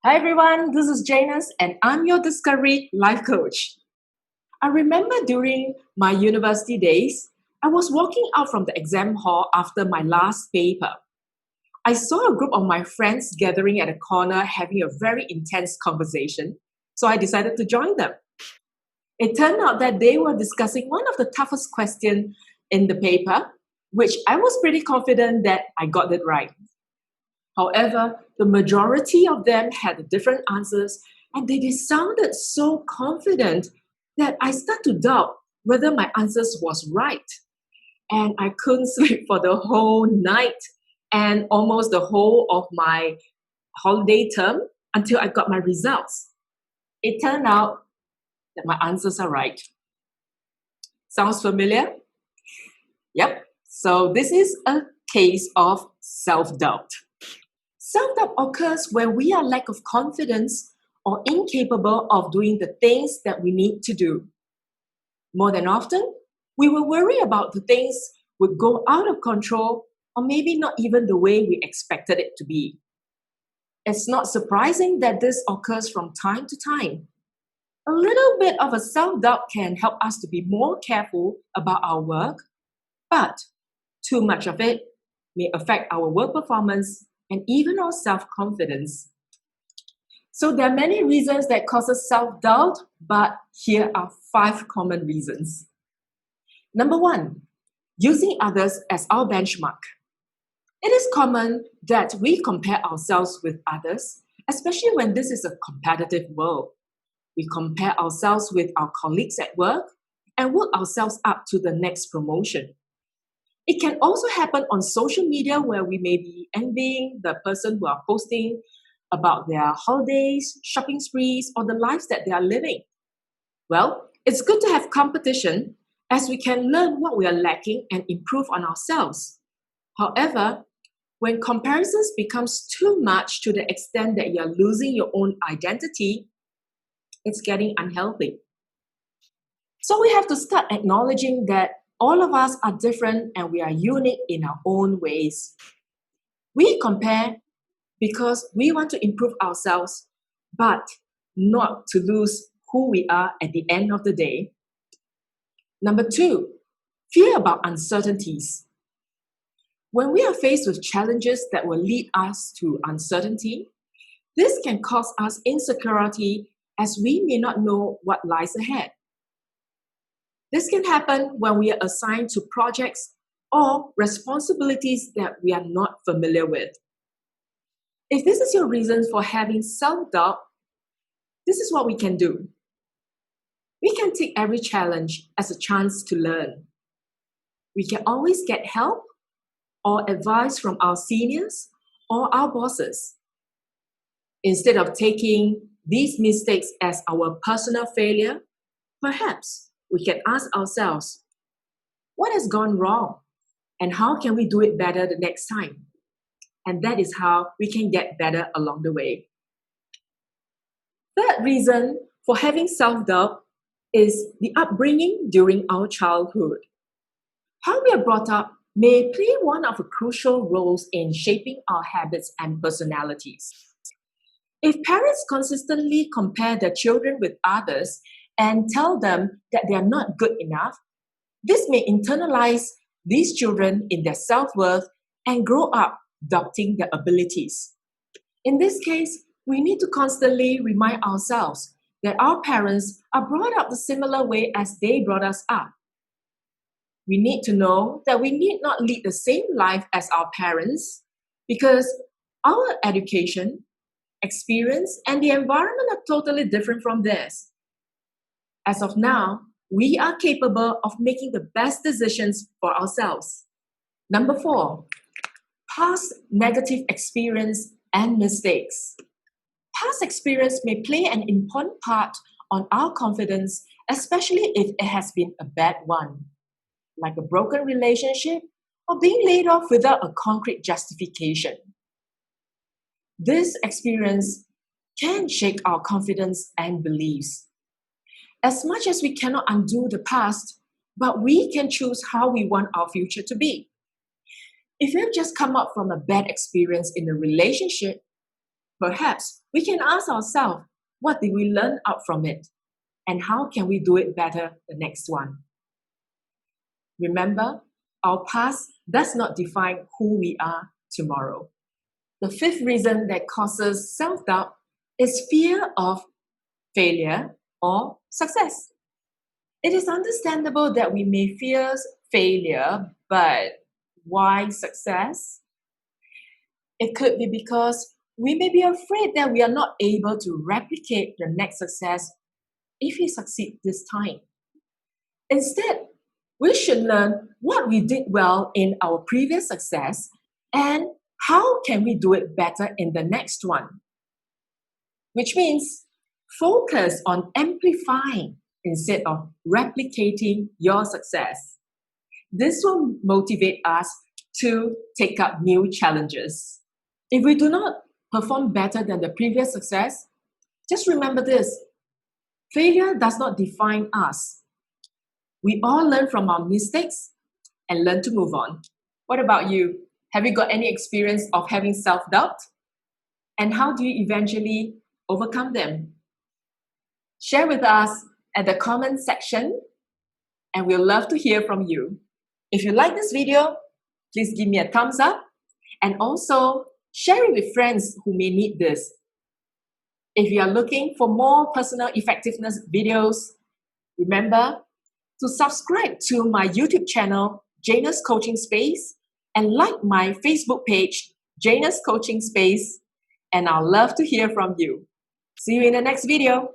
Hi everyone, this is Janus and I'm your Discovery Life Coach. I remember during my university days, I was walking out from the exam hall after my last paper. I saw a group of my friends gathering at a corner having a very intense conversation, so I decided to join them. It turned out that they were discussing one of the toughest questions in the paper, which I was pretty confident that I got it right. However, the majority of them had different answers and they sounded so confident that I started to doubt whether my answers was right. And I couldn't sleep for the whole night and almost the whole of my holiday term until I got my results. It turned out that my answers are right. Sounds familiar? Yep. So this is a case of self-doubt. Self-doubt occurs when we are lack of confidence or incapable of doing the things that we need to do. More than often, we will worry about the things would go out of control or maybe not even the way we expected it to be. It's not surprising that this occurs from time to time. A little bit of a self-doubt can help us to be more careful about our work, but too much of it may affect our work performance and even our self-confidence. So there are many reasons that causes self-doubt, but here are 5 common reasons. Number 1, using others as our benchmark. It is common that we compare ourselves with others, especially when this is a competitive world. We compare ourselves with our colleagues at work and work ourselves up to the next promotion. It can also happen on social media where we may be envying the person who are posting about their holidays, shopping sprees, or the lives that they are living. Well, it's good to have competition as we can learn what we are lacking and improve on ourselves. However, when comparisons becomes too much to the extent that you are losing your own identity, it's getting unhealthy. So we have to start acknowledging that all of us are different and we are unique in our own ways. We compare because we want to improve ourselves, but not to lose who we are at the end of the day. Number 2, fear about uncertainties. When we are faced with challenges that will lead us to uncertainty, this can cause us insecurity as we may not know what lies ahead. This can happen when we are assigned to projects or responsibilities that we are not familiar with. If this is your reason for having self-doubt, this is what we can do. We can take every challenge as a chance to learn. We can always get help or advice from our seniors or our bosses. Instead of taking these mistakes as our personal failure, perhaps we can ask ourselves, what has gone wrong and how can we do it better the next time? And that is how we can get better along the way. Third reason for having self-doubt is the upbringing during our childhood. How we are brought up may play one of the crucial roles in shaping our habits and personalities. If parents consistently compare their children with others and tell them that they are not good enough, this may internalize these children in their self-worth and grow up doubting their abilities. In this case, we need to constantly remind ourselves that our parents are brought up the similar way as they brought us up. We need to know that we need not lead the same life as our parents because our education, experience, and the environment are totally different from theirs. As of now, we are capable of making the best decisions for ourselves. Number 4, past negative experience and mistakes. Past experience may play an important part on our confidence, especially if it has been a bad one, like a broken relationship or being laid off without a concrete justification. This experience can shake our confidence and beliefs. As much as we cannot undo the past, but we can choose how we want our future to be. If you've just come up from a bad experience in a relationship, Perhaps we can ask ourselves, what did we learn out from it? And how can we do it better the next one? Remember, our past does not define who we are tomorrow. The fifth reason that causes self-doubt is fear of failure or success. It is understandable that we may fear failure, but why success? It could be because we may be afraid that we are not able to replicate the next success if we succeed this time. Instead, we should learn what we did well in our previous success and how can we do it better in the next one. Which means focus on amplifying instead of replicating your success. This will motivate us to take up new challenges. If we do not perform better than the previous success, just remember this: failure does not define us. We all learn from our mistakes and learn to move on. What about you? Have you got any experience of having self-doubt? And how do you eventually overcome them? Share with us at the comment section, and we'll love to hear from you. If you like this video, please give me a thumbs up and also share it with friends who may need this. If you are looking for more personal effectiveness videos, remember to subscribe to my YouTube channel, Janus Coaching Space, and like my Facebook page, Janus Coaching Space, and I'll love to hear from you. See you in the next video.